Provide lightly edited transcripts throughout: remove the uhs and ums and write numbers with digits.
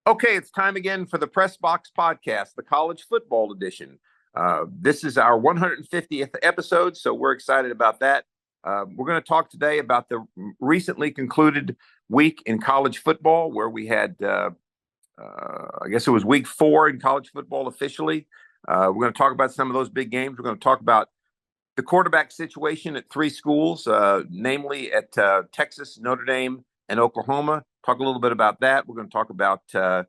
Okay, it's time again for the Press Box Podcast, the college football edition. This is our 150th episode, so we're excited about that. We're going to talk today about the recently concluded week in college football, where we had, I guess it was week 4 in college football officially. We're going to talk about some of those big games. We're going to talk about the quarterback situation at 3 schools, namely at Texas, Notre Dame, and Oklahoma. Talk a little bit about that. We're going to talk about the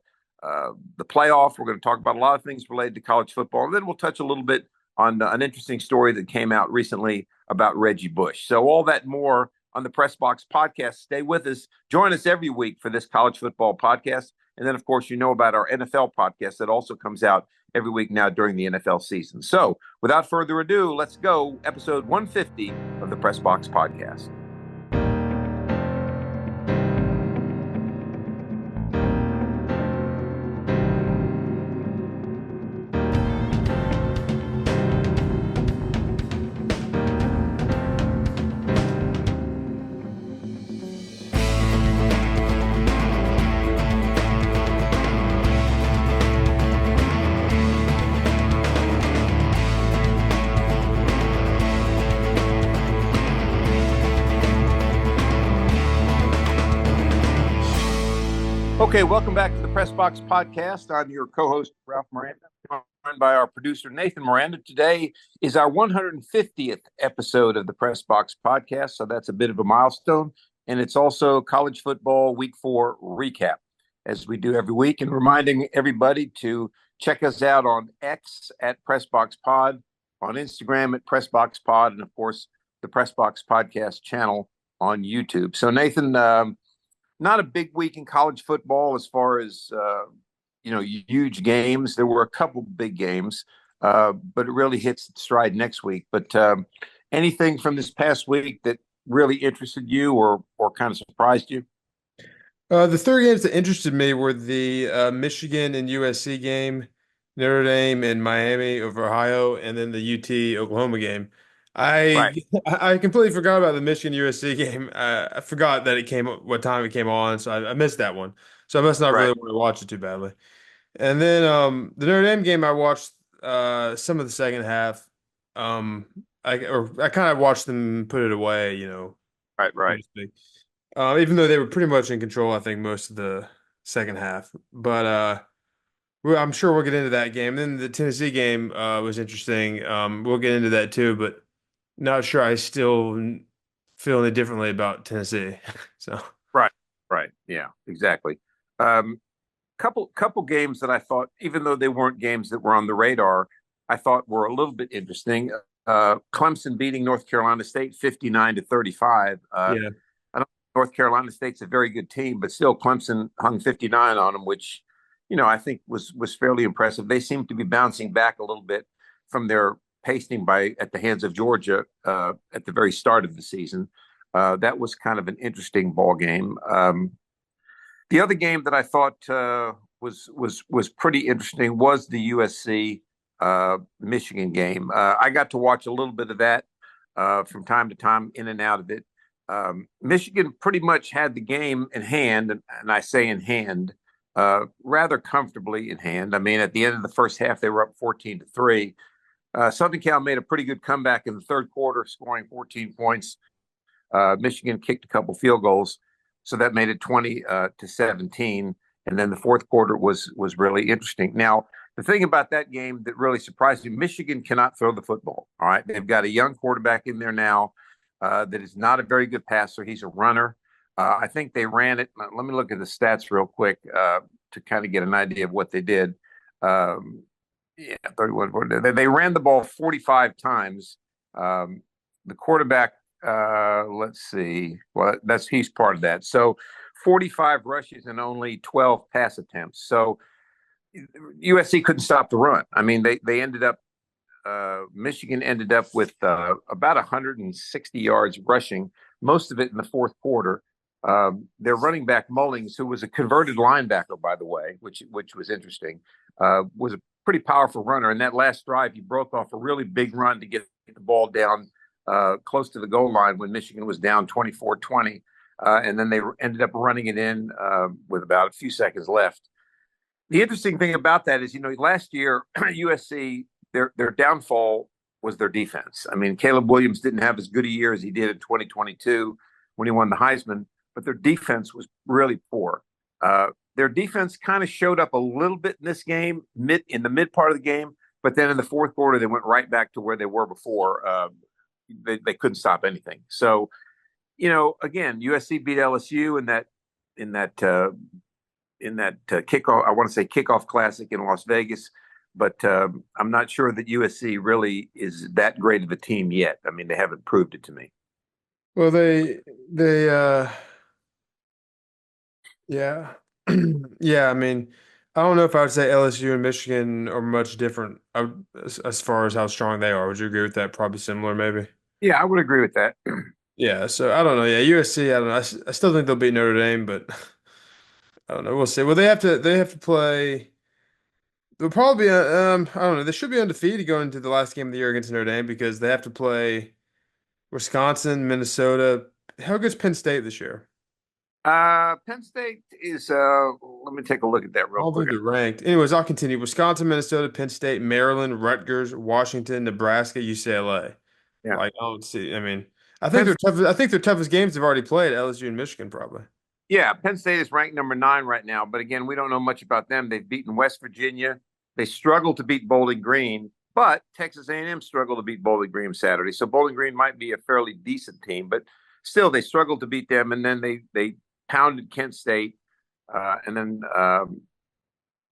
playoff. We're going to talk about a lot of things related to college football. And then we'll touch a little bit on an interesting story that came out recently about Reggie Bush. So all that more on the Press Box Podcast. Stay with us. Join us every week for this college football podcast. And then, of course, you know about our NFL podcast that also comes out every week now during the NFL season. So without further ado, let's go. Episode 150 of the Press Box Podcast. Okay, welcome back to the Press Box Podcast. I'm your co-host, Ralph Miranda, joined by our producer, Nathan Miranda. Today is our 150th episode of the Press Box Podcast, so that's a bit of a milestone. And it's also college football week 4 recap, as we do every week, and reminding everybody to check us out on X at PressBoxPod, on Instagram at PressBoxPod, and of course, the Press Box Podcast channel on YouTube. So, Nathan, not a big week in college football as far as huge games. There were a couple big games, but it really hits its stride next week. But anything from this past week that really interested you or kind of surprised you? The 3 games that interested me were the Michigan and USC game, Notre Dame and Miami over Ohio, and then the UT Oklahoma game. Right, I I completely forgot about the Michigan USC game. I forgot that what time it came on, so I missed that one. So I must not right. really want to watch it too badly. And then the Notre Dame game, I watched some of the second half. Um, I kind of watched them put it away, Right, so right. to speak. Even though they were pretty much in control, I think most of the second half. But I'm sure we'll get into that game. Then the Tennessee game was interesting. We'll get into that too, but not sure I still feel any differently about Tennessee. So Right, right. Yeah, exactly. Um, couple games that I thought, even though they weren't games that were on the radar, I thought were a little bit interesting. Clemson beating North Carolina State 59-35. yeah, I don't North Carolina State's a very good team, but still Clemson hung 59 on them, which, I think was fairly impressive. They seem to be bouncing back a little bit from their pasting at the hands of Georgia at the very start of the season. That was kind of an interesting ball game. The other game that I thought was pretty interesting was the USC Michigan game. I got to watch a little bit of that from time to time, in and out of it. Michigan pretty much had the game in hand, and I say in hand, rather comfortably in hand. I mean, at the end of the first half, they were up 14-3. Southern Cal made a pretty good comeback in the third quarter, scoring 14 points. Michigan kicked a couple field goals, so that made it 20-17. And then the fourth quarter was really interesting. Now, the thing about that game that really surprised me, Michigan cannot throw the football. All right, they've got a young quarterback in there now that is not a very good passer. He's a runner. I think they ran it. Let me look at the stats real quick to kind of get an idea of what they did. Yeah, 31. They ran the ball 45 times. The quarterback, let's see. Well, he's part of that. So 45 rushes and only 12 pass attempts. So USC couldn't stop the run. I mean, they ended up Michigan ended up with about 160 yards rushing, most of it in the fourth quarter. Their running back Mullings, who was a converted linebacker, by the way, which was interesting, was a pretty powerful runner. And that last drive, he broke off a really big run to get the ball down close to the goal line when Michigan was down 24-20. And then they ended up running it in with about a few seconds left. The interesting thing about that is, last year USC their downfall was their defense. I mean, Caleb Williams didn't have as good a year as he did in 2022 when he won the Heisman, but their defense was really poor. Their defense kind of showed up a little bit in this game, in the mid part of the game, but then in the fourth quarter they went right back to where they were before. They couldn't stop anything. So, again, USC beat LSU in that kickoff. I want to say kickoff classic in Las Vegas, but I'm not sure that USC really is that great of a team yet. I mean, they haven't proved it to me. Well, they yeah. Yeah, I mean, I don't know if I would say LSU and Michigan are much different as far as how strong they are. Would you agree with that? Probably similar, maybe. Yeah, I would agree with that. Yeah, so I don't know. Yeah, USC, I don't know. I still think they'll beat Notre Dame, but I don't know. We'll see. Well, they have to play. They'll probably I don't know. They should be undefeated going into the last game of the year against Notre Dame because they have to play Wisconsin, Minnesota. How good's Penn State this year? Penn State is. Let me take a look at that I real don't quick. think they're ranked. Anyways, I'll continue. Wisconsin, Minnesota, Penn State, Maryland, Rutgers, Washington, Nebraska, UCLA. Yeah, Like, I don't see. I mean, I think Penn, they're tough. I think their toughest games they've already played, LSU and Michigan, probably. yeah, Penn State is ranked number 9 right now, but again, we don't know much about them. They've beaten West Virginia. They struggled to beat Bowling Green, but Texas A&M struggled to beat Bowling Green Saturday. So Bowling Green might be a fairly decent team, but still, they struggled to beat them, and then they pounded Kent State, and then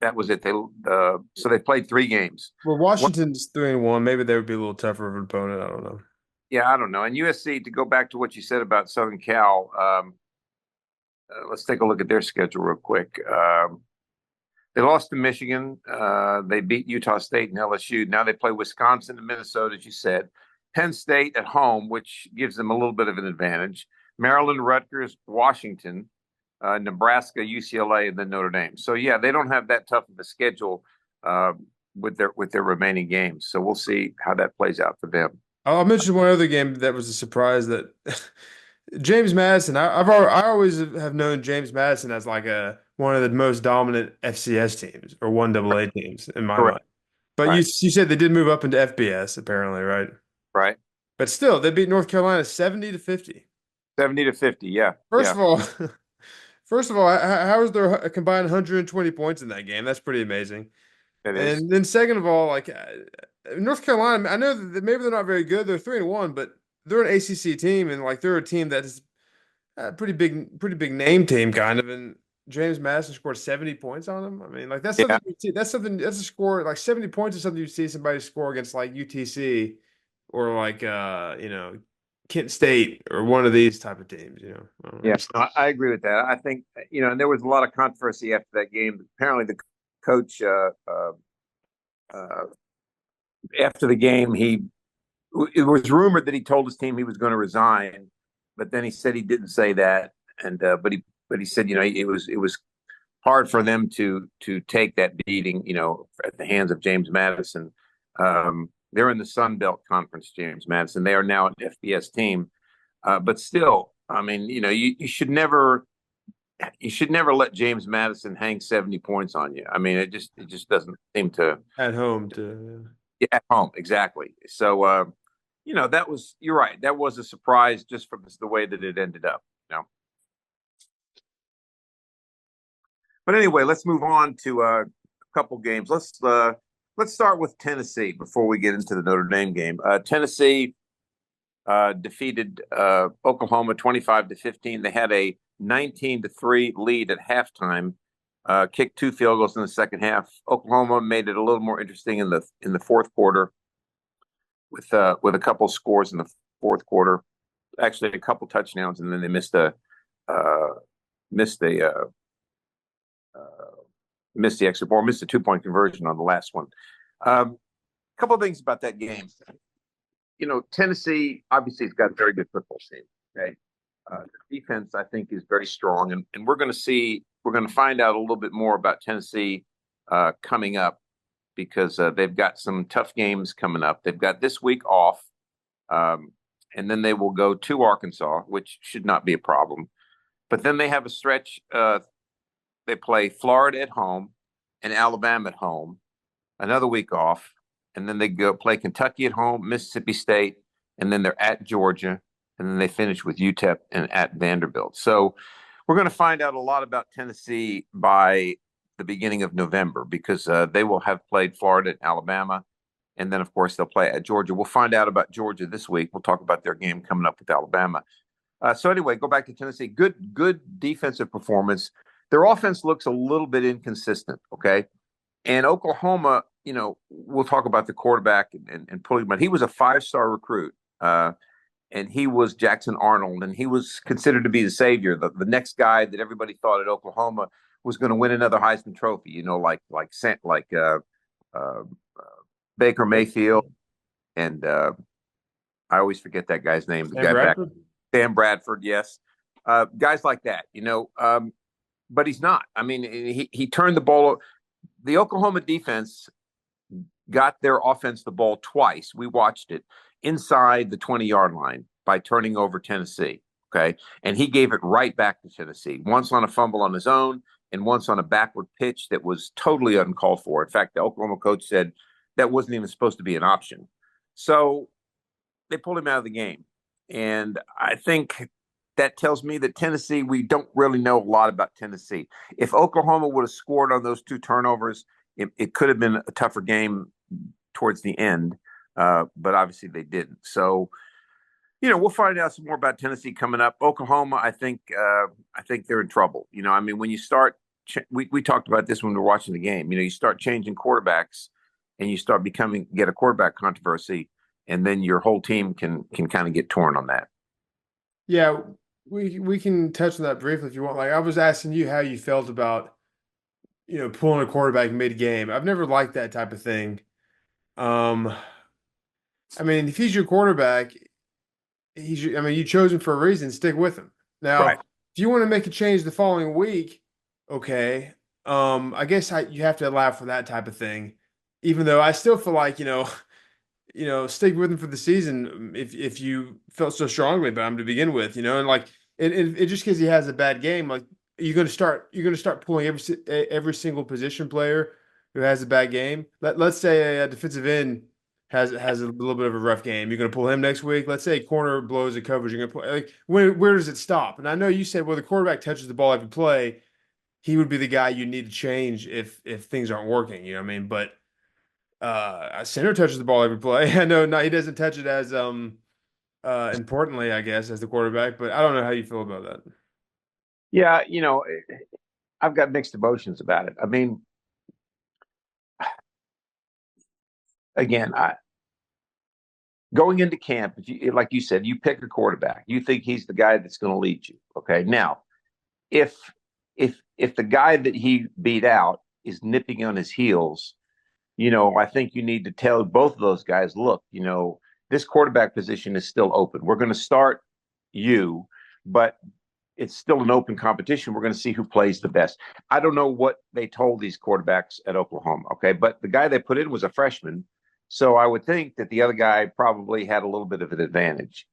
that was it. So they played 3 games. Well, What? Washington's 3-1. Maybe they would be a little tougher of an opponent. I don't know. Yeah, I don't know. And USC, to go back to what you said about Southern Cal, let's take a look at their schedule real quick. They lost to Michigan. They beat Utah State and LSU. Now they play Wisconsin and Minnesota, as you said. Penn State at home, which gives them a little bit of an advantage. Maryland, Rutgers, Washington, Nebraska, UCLA, and then Notre Dame. So yeah, they don't have that tough of a schedule with their remaining games. So we'll see how that plays out for them. I'll mention one other game that was a surprise that James Madison. I always have known James Madison as like a one of the most dominant FCS teams or one AA teams in my Correct. mind. But you Right. you said they did move up into FBS apparently, right? Right. But still, they beat North Carolina 70-50. 70-50. Yeah. First Yeah. of all, first of all, how is there a combined 120 points in that game? That's pretty amazing. It is. And then second of all, like North Carolina, I know that maybe they're not very good. They're 3-1, but they're an ACC team, and like they're a team that is a pretty big name team kind of. And James Madison scored 70 points on them. I mean, like that's Yeah. something you see, that's a score like 70 points is something you see somebody score against like UTC or like Kent State or one of these type of teams. I don't know. Yeah. I agree with that. I think, and there was a lot of controversy after that game. Apparently, the coach, uh, after the game, it was rumored that he told his team he was going to resign, but then he said he didn't say that. And, but he said, it was hard for them to take that beating, at the hands of James Madison. They're in the Sun Belt Conference, James Madison. They are now an FBS team, but still, I mean, you should never let James Madison hang 70 points on you. I mean, it just doesn't seem to. At home to Yeah, at home, exactly. So, you're right. That was a surprise just from the way that it ended up. But anyway, let's move on to a couple games. Let's start with Tennessee before we get into the Notre Dame game. Tennessee defeated Oklahoma 25-15. They had a 19-3 lead at halftime. Kicked 2 field goals in the second half. Oklahoma made it a little more interesting in the fourth quarter with a couple scores in the fourth quarter. Actually, a couple touchdowns, and then they missed a missed the extra point, missed a 2-point conversion on the last one. A couple of things about that game. Tennessee obviously has got a very good football team. Okay, the defense I think is very strong, and we're going to find out a little bit more about Tennessee coming up because they've got some tough games coming up. They've got this week off, and then they will go to Arkansas, which should not be a problem. But then they have a stretch. They play Florida at home. and Alabama at home, another week off, and then they go play Kentucky at home, Mississippi State, and then they're at Georgia, and then they finish with UTEP and at Vanderbilt. So we're going to find out a lot about Tennessee by the beginning of November because they will have played Florida and Alabama. And then, of course, they'll play at Georgia. We'll find out about Georgia this week. We'll talk about their game coming up with Alabama. So anyway, go back to Tennessee. Good defensive performance. Their offense looks a little bit inconsistent, okay? And Oklahoma, we'll talk about the quarterback and pulling him out. He was a 5-star recruit, and he was Jackson Arnold, and he was considered to be the savior, the next guy that everybody thought at Oklahoma was going to win another Heisman Trophy, like Baker Mayfield, and I always forget that guy's name. The guy back, Sam Bradford, yes, guys like that, but he's not. I mean, he turned the ball. The Oklahoma defense got their offense the ball twice. We watched it inside the 20-yard line by turning over Tennessee. Okay. And he gave it right back to Tennessee, once on a fumble on his own and once on a backward pitch that was totally uncalled for. In fact, the Oklahoma coach said that wasn't even supposed to be an option. So they pulled him out of the game. And I think that tells me that Tennessee, we don't really know a lot about Tennessee. If Oklahoma would have scored on those 2 turnovers, it could have been a tougher game towards the end, but obviously they didn't. So, we'll find out some more about Tennessee coming up. Oklahoma, I think they're in trouble. When you start, we talked about this when we were watching the game. You start changing quarterbacks, and you start get a quarterback controversy, and then your whole team can kind of get torn on that. Yeah, we can touch on that briefly if you want. Like I was asking you how you felt about, pulling a quarterback mid-game. I've never liked that type of thing. If he's your quarterback, you chose him for a reason. Stick with him. Now, Right. if you want to make a change the following week, okay. I guess you have to allow for that type of thing. Even though I still feel like, stick with him for the season if you felt so strongly about him to begin with, and like it just because he has a bad game, like you're gonna start pulling every single position player who has a bad game. Let's say a defensive end has a little bit of a rough game. You're gonna pull him next week. Let's say corner blows a coverage. You're gonna play. Like where does it stop? And I know you said, well, the quarterback touches the ball every play. He would be the guy you need to change if things aren't working. You know what I mean? But a center touches the ball every play. I know he doesn't touch it as importantly, I guess, as the quarterback, but I don't know how you feel about that. Yeah, I've got mixed emotions about it. Again, going into camp, like you said, you pick a quarterback. You think he's the guy that's going to lead you. Okay, now if the guy that he beat out is nipping on his heels, I think you need to tell both of those guys, look, this quarterback position is still open. We're going to start you, but it's still an open competition. We're going to see who plays the best. I don't know what they told these quarterbacks at Oklahoma, okay? But the guy they put in was a freshman, so I would think that the other guy probably had a little bit of an advantage.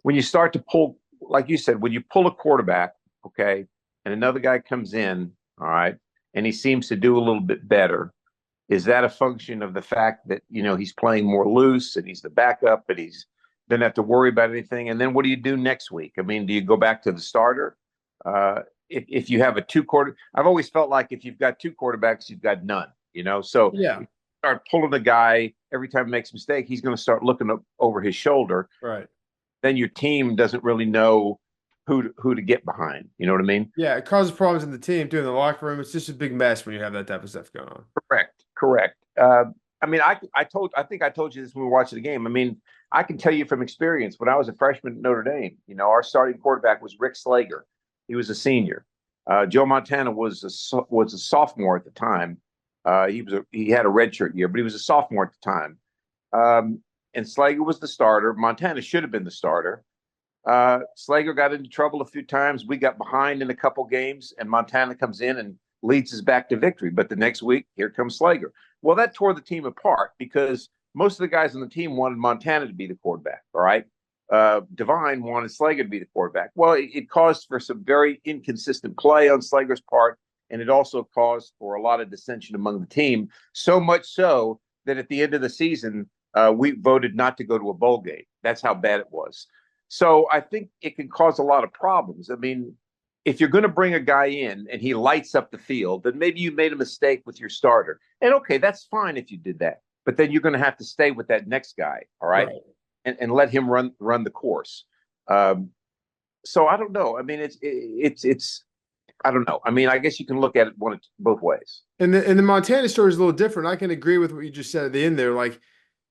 When you start to pull, like you said, when you pull a quarterback, okay, and another guy comes in, all right, and he seems to do a little bit better, is that a function of the fact that, he's playing more loose and he's the backup and he's doesn't have to worry about anything? And then what do you do next week? Do you go back to the starter? If you have I've always felt like if you've got 2 quarterbacks, you've got none, So Yeah. if you start pulling the guy every time he makes a mistake, he's going to start looking over his shoulder. Right. Then your team doesn't really know who to get behind. You know what I mean? Yeah, it causes problems in the team too, in the locker room. It's just a big mess when you have that type of stuff going on. Correct. I think I told you this when we were watching the game. I can tell you from experience, when I was a freshman at Notre Dame, our starting quarterback was Rick Slager. He was a senior. Joe Montana was a sophomore at the time. He had a redshirt year, but he was a sophomore at the time. And Slager was the starter. Montana should have been the starter. Slager got into trouble a few times. We got behind in a couple games, and Montana comes in and leads us back to victory. But the next week, here comes Slager. Well, that tore the team apart because most of the guys on the team wanted Montana to be the quarterback, all right? Devine wanted Slager to be the quarterback. Well, it caused for some very inconsistent play on Slager's part, and it also caused for a lot of dissension among the team. So much so that at the end of the season, we voted not to go to a bowl game. That's how bad it was. So I think it can cause a lot of problems. I mean, if you're going to bring a guy in and he lights up the field, then maybe you made a mistake with your starter. And okay, that's fine if you did that. But then you're going to have to stay with that next guy, all right, Right. and let him run the course. Um, so I don't know. I mean, it's I don't know. I mean, I guess you can look at it both ways. And the Montana story is a little different. I can agree with what you just said at the end there. Like,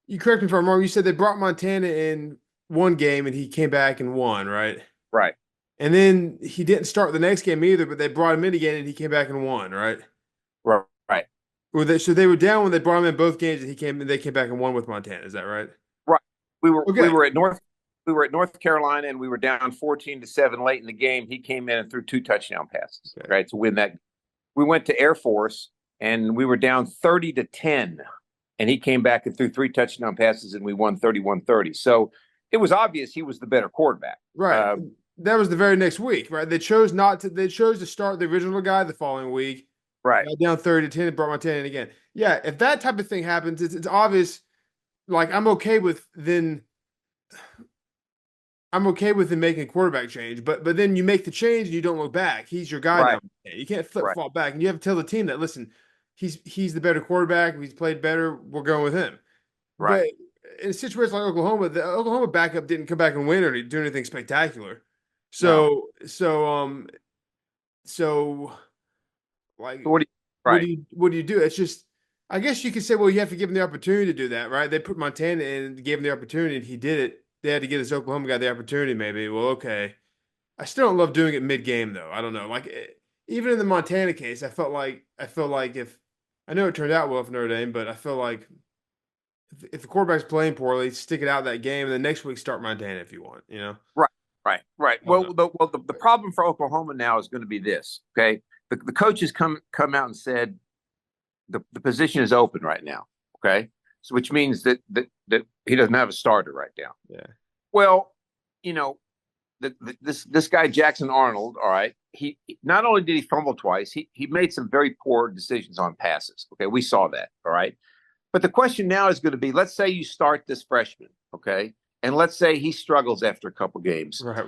you correct me if I'm wrong. You said they brought Montana in one game and he came back and won, right? Right. And then he didn't start the next game either, but they brought him in again and he came back and won, right? Right. Right. So they were down when they brought him in both games and they came back and won with Montana. Is that right? Right. We were we Okay. were at North we were at North Carolina and we were down 14-7 late in the game. He came in and threw 2 touchdown passes, Okay. right, to win that. We went to Air Force and we were down 30-10, and he came back and threw 3 touchdown passes and we won 31-30. So it was obvious he was the better quarterback. Right. That was the very next week, right? They chose to start the original guy the following week. Right. Got down 30-10 and brought Montana in again. Yeah, if that type of thing happens, it's obvious. Like, I'm okay with him making a quarterback change, but then you make the change and you don't look back. He's your guy Right. now. You can't flip Right. flop back, and you have to tell the team that, listen, he's the better quarterback. If he's played better, we're going with him. Right. But in a situation like Oklahoma, the Oklahoma backup didn't come back and win or do anything spectacular. No. So like, So what do you, right. what do you do? It's just, I guess you could say, well, you have to give him the opportunity to do that, right? They put Montana in and gave him the opportunity, and he did it. They had to give this Oklahoma guy the opportunity, maybe. Well, okay. I still don't love doing it mid-game, though. I don't know. Like, even in the Montana case, I feel like if I know it turned out well for Notre Dame, but I feel like if the quarterback's playing poorly, stick it out that game, and then next week start Montana if you want. You know. Right. Right. Right. I don't know. The problem for Oklahoma now is going to be this. Okay. The coaches come out and said the position is open right now. Okay. So which means that he doesn't have a starter right now. Yeah. Well, you know, this guy Jackson Arnold, all right. He not only did he fumble twice, he made some very poor decisions on passes. Okay, we saw that. All right. But the question now is going to be: let's say you start this freshman, okay, and let's say he struggles after a couple games. Right.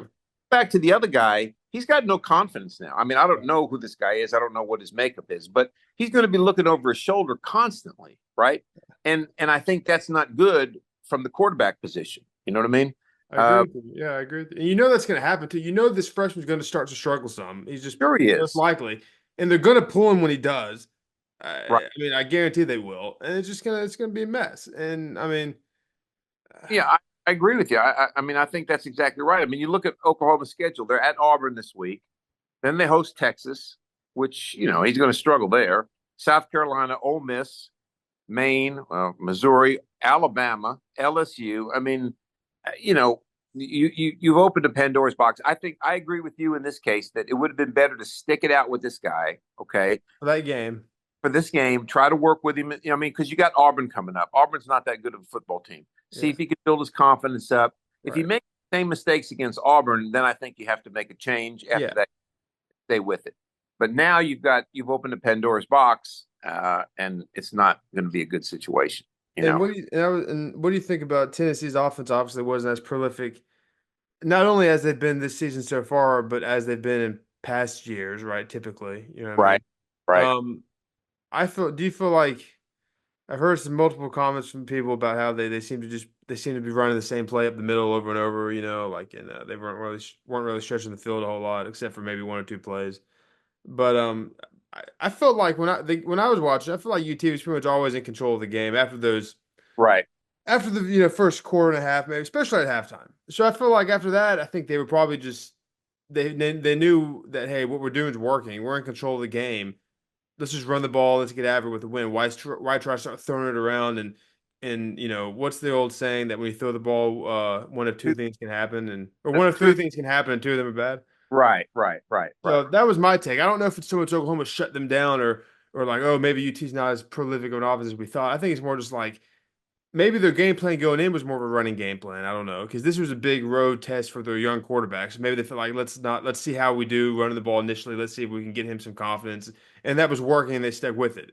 Back to the other guy, he's got no confidence now. I mean, I don't know who this guy is. I don't know what his makeup is, but he's going to be looking over his shoulder constantly, right? And I think that's not good from the quarterback position. You know what I mean? I agree with you. Yeah, I agree with you. And you know that's going to happen too. You know this freshman's going to start to struggle some. He's just Sure he most is. likely, and they're going to pull him when he does. Right. I mean, I guarantee they will, and it's gonna be a mess. And I mean, Yeah, I agree with you. I mean, I think that's exactly right. I mean, you look at Oklahoma's schedule. They're at Auburn this week. Then they host Texas, which, he's going to struggle there. South Carolina, Ole Miss, Maine, Missouri, Alabama, LSU. I mean, you've opened a Pandora's box. I think I agree with you in this case that it would have been better to stick it out with this guy, okay, for that game, for this game. Try to work with him. I mean, because you got Auburn coming up. Auburn's not that good of a football team. See yes, if he can build his confidence up. If you right, make the same mistakes against Auburn, then I think you have to make a change. After yeah. that, stay with it. But now you've opened a Pandora's box, and it's not going to be a good situation. You And know, what do you think about Tennessee's offense? Obviously, wasn't as prolific, not only as they've been this season so far, but as they've been in past years, right? Typically, you know what I right, mean. right. Do you feel like I've heard some multiple comments from people about how they seem to be running the same play up the middle over and over, like, and they weren't really stretching the field a whole lot except for maybe one or two plays. But I felt like when I was watching, I felt like UT was pretty much always in control of the game Right. after the first quarter and a half, maybe especially at halftime. So I feel like after that, I think they were probably just they knew that, hey, what we're doing is working. We're in control of the game. Let's just run the ball. Let's get after it with the win. Why try to start throwing it around and what's the old saying that when you throw the ball, one of two things can happen, or one of three things can happen, and two of them are bad. Right, right, right, right. So that was my take. I don't know if it's so much Oklahoma shut them down or like, oh, maybe UT's not as prolific of an offense as we thought. I think it's more just like maybe their game plan going in was more of a running game plan. I don't know, because this was a big road test for their young quarterbacks. Maybe they feel like let's see how we do running the ball initially. Let's see if we can get him some confidence, and that was working and they stuck with it.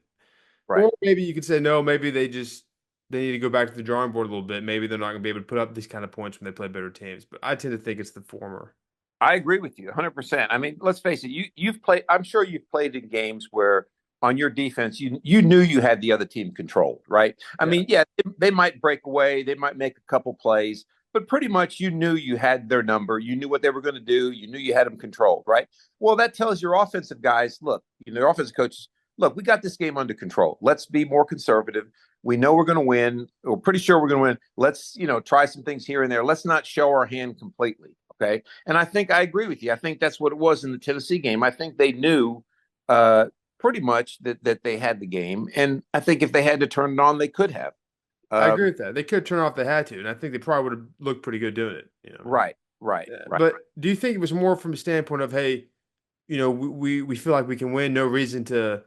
Right. Or maybe you could say no, maybe they need to go back to the drawing board a little bit. Maybe they're not going to be able to put up these kind of points when they play better teams. But I tend to think it's the former. I agree with you 100%. I mean, let's face it, you've played, I'm sure you've played in games where on your defense you knew you had the other team controlled, right? I Yeah, mean, yeah, they might break away, they might make a couple plays, but pretty much you knew you had their number, you knew what they were going to do, you knew you had them controlled, right? Well, that tells your offensive guys, look, your offensive coaches, look, we got this game under control. Let's be more conservative. We know we're going to win. We're pretty sure we're going to win. Let's, try some things here and there. Let's not show our hand completely. Okay. And I think I agree with you. I think that's what it was in the Tennessee game. I think they knew pretty much that they had the game. And I think if they had to turn it on, they could have. I agree Um, with that. They could turn off if they had to, and I think they probably would have looked pretty good doing it. right, right, right. But do you think it was more from a standpoint of, hey, we feel like we can win, no reason to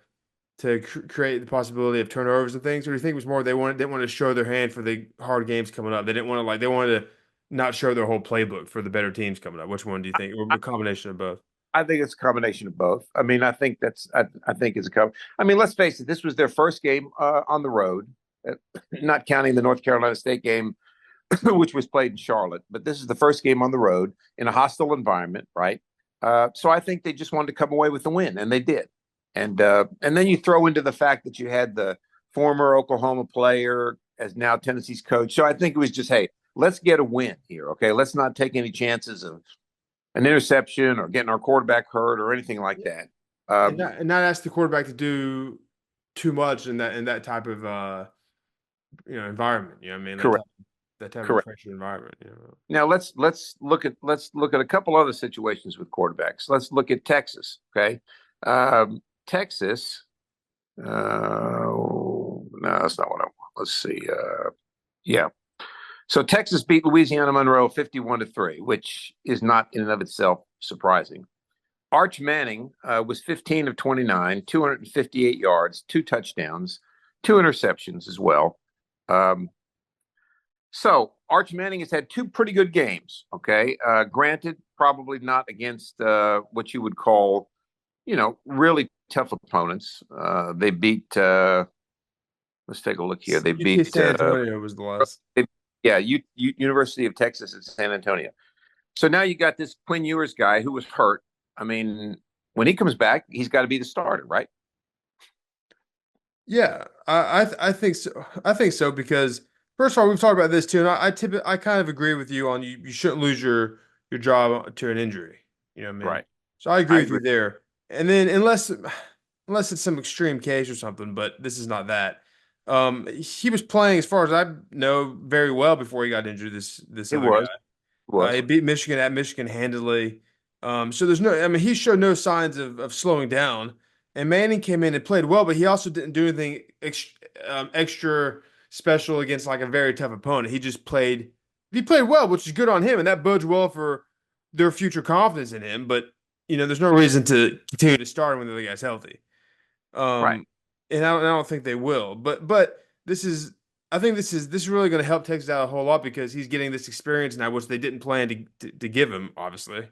create the possibility of turnovers and things, or do you think it was more didn't want to show their hand for the hard games coming up? They didn't want to they wanted to not show their whole playbook for the better teams coming up. Which one do you think, or a combination of both? I think it's a combination of both. I mean, I think it's a cover. I mean, let's face it. This was their first game on the road, not counting the North Carolina State game, which was played in Charlotte. But this is the first game on the road in a hostile environment, right? So I think they just wanted to come away with the win, and they did. And then you throw into the fact that you had the former Oklahoma player as now Tennessee's coach. So I think it was just, hey, let's get a win here, okay? Let's not take any chances of an interception or getting our quarterback hurt or anything like that. And not ask the quarterback to do too much in that type of environment. I mean Correct. that type of Correct. pressure environment. Now let's look at a couple other situations with quarterbacks. Let's look at Texas. Okay, Texas. No, that's not what I want. Let's see. Yeah. So Texas beat Louisiana Monroe 51-3, which is not in and of itself surprising. Arch Manning was 15 of 29, 258 yards, 2 touchdowns, 2 interceptions as well. So Arch Manning has had 2 pretty good games. Okay, granted, probably not against what you would call, really tough opponents. They beat. Let's take a look here. They UT beat. San Antonio was the last. Yeah, University of Texas at San Antonio. So now you got this Quinn Ewers guy who was hurt. I mean, when he comes back, he's got to be the starter, right? Yeah, I think so. I think so because first of all, we've talked about this too, and I kind of agree with you on you shouldn't lose your job to an injury. You know what I mean? Right. So I agree I with you agree. there. And then unless it's some extreme case or something, but this is not that. He was playing, as far as I know, very well before he got injured. This It other guy. was. It was. He beat Michigan at Michigan handily. So there's no, I mean, he showed no signs of slowing down. And Manning came in and played well, but he also didn't do anything extra special against like a very tough opponent. He played well, which is good on him, and that bodes well for their future confidence in him. But there's no reason to continue to start him when the other guy's healthy. Right. Um, and I don't think they will. But I think this is really going to help Texas out a whole lot because he's getting this experience now, which they didn't plan to give him, obviously,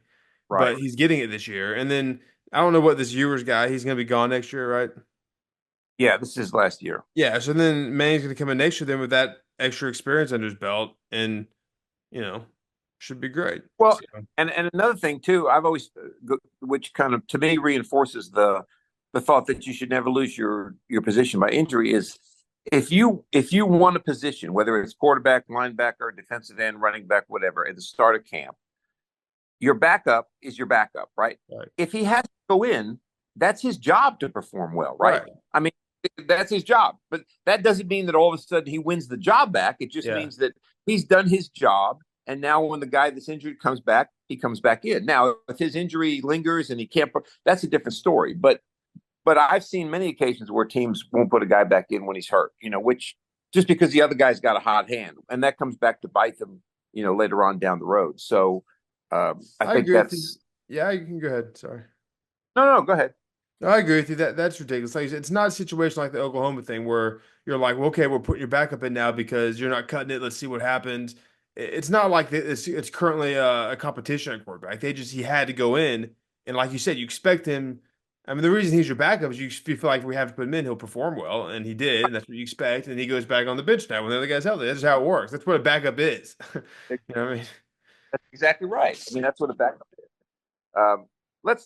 Right. but he's getting it this year. And then I don't know what this Ewers guy, he's going to be gone next year, right? Yeah, this is his last year. Yeah. So then Manning's going to come in next year then with that extra experience under his belt, and you know, should be great. Well, So, and another thing too, I've always, which kind of to me reinforces the thought that you should never lose your position by injury is if you want a position, whether it's quarterback, linebacker, defensive end, running back, whatever, at the start of camp, your backup is your backup, right? right. If he has to go in, that's his job to perform well, right? Right. I mean, that's his job. But that doesn't mean that all of a sudden he wins the job back. It just Yeah. means that he's done his job. And now when the guy that's injured comes back, he comes back in. Now, if his injury lingers and he can't, that's a different story. But I've seen many occasions where teams won't put a guy back in when he's hurt, which just because the other guy's got a hot hand, and that comes back to bite them, later on down the road. So I I think agree with you. that's Yeah, you can go ahead. Sorry. no, go ahead. No, I agree with you. That's ridiculous. Like you said, it's not a situation like the Oklahoma thing where you're like, well, okay, we're putting your backup in now because you're not cutting it. Let's see what happens. It's not like it's currently a competition at quarterback. He had to go in, and like you said, you expect him I mean, the reason he's your backup is you feel like we have to put him in, he'll perform well, and he did, and that's what you expect. And he goes back on the bench now when the other guy's healthy. That's just how it works. That's what a backup is. You know what I mean? That's exactly right. I mean, that's what a backup is. Um, let's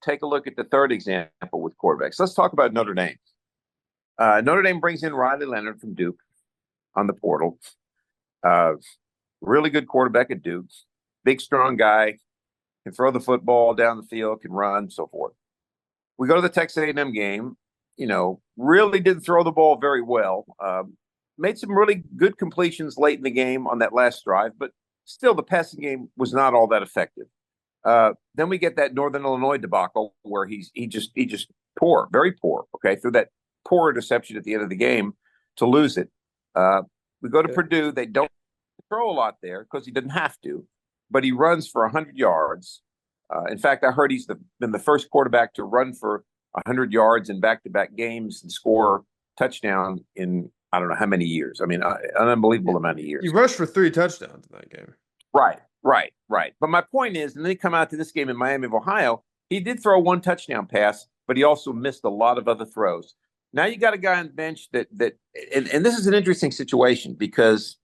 take a look at the third example with quarterbacks. Let's talk about Notre Dame. Notre Dame brings in Riley Leonard from Duke on the portal. Uh, really good quarterback at Duke, big strong guy, can throw the football down the field, can run, so forth. We go to the Texas A&M game. Really didn't throw the ball very well. Made some really good completions late in the game on that last drive, but still the passing game was not all that effective. Then we get that Northern Illinois debacle where he just poor, very poor. Okay, through that poor interception at the end of the game to lose it. We go to Purdue. They don't throw a lot there because he didn't have to, but he runs for 100 yards. In fact, I heard he's been the first quarterback to run for 100 yards in back-to-back games and score touchdown in I don't know how many years. I mean, an unbelievable amount of years. He rushed for 3 touchdowns in that game. Right. But my point is, and then he come out to this game in Miami of Ohio, he did throw 1 touchdown pass, but he also missed a lot of other throws. Now you got a guy on the bench and this is an interesting situation because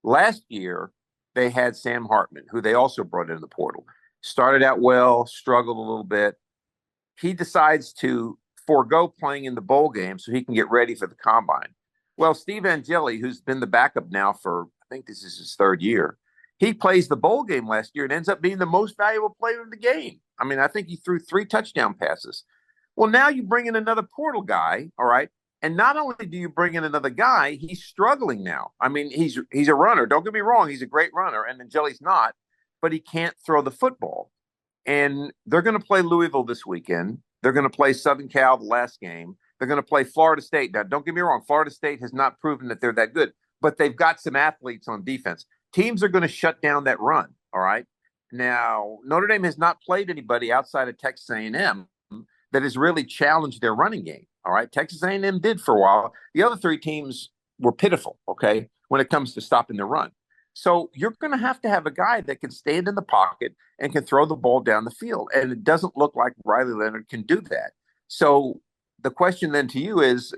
last year they had Sam Hartman, who they also brought into the portal. Started out well, struggled a little bit. He decides to forego playing in the bowl game so he can get ready for the combine. Well, Steve Angeli, who's been the backup now for, I think this is his 3rd year, he plays the bowl game last year and ends up being the most valuable player in the game. I mean, I think he threw 3 touchdown passes. Well, now you bring in another portal guy, all right? And not only do you bring in another guy, he's struggling now. I mean, he's a runner. Don't get me wrong, he's a great runner, and Angeli's not, but he can't throw the football. And they're going to play Louisville this weekend. They're going to play Southern Cal the last game. They're going to play Florida State. Now, don't get me wrong, Florida State has not proven that they're that good, but they've got some athletes on defense. Teams are going to shut down that run, all right? Now, Notre Dame has not played anybody outside of Texas A&M that has really challenged their running game, all right? Texas A&M did for a while. The other 3 teams were pitiful, okay, when it comes to stopping the run. So you're going to have a guy that can stand in the pocket and can throw the ball down the field. And it doesn't look like Riley Leonard can do that. So the question then to you is,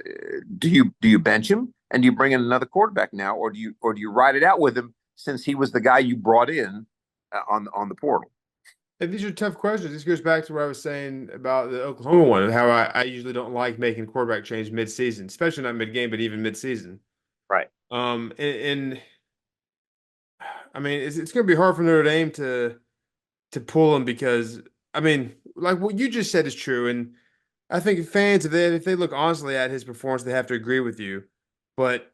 do you bench him and do you bring in another quarterback now, or do you ride it out with him since he was the guy you brought in on the portal? And these are tough questions. This goes back to what I was saying about the Oklahoma one and how I usually don't like making quarterback change mid-season, especially not mid-game, but even mid-season. Right. And I mean, it's going to be hard for Notre Dame to pull him because, I mean, like what you just said is true. And I think fans, if they look honestly at his performance, they have to agree with you. But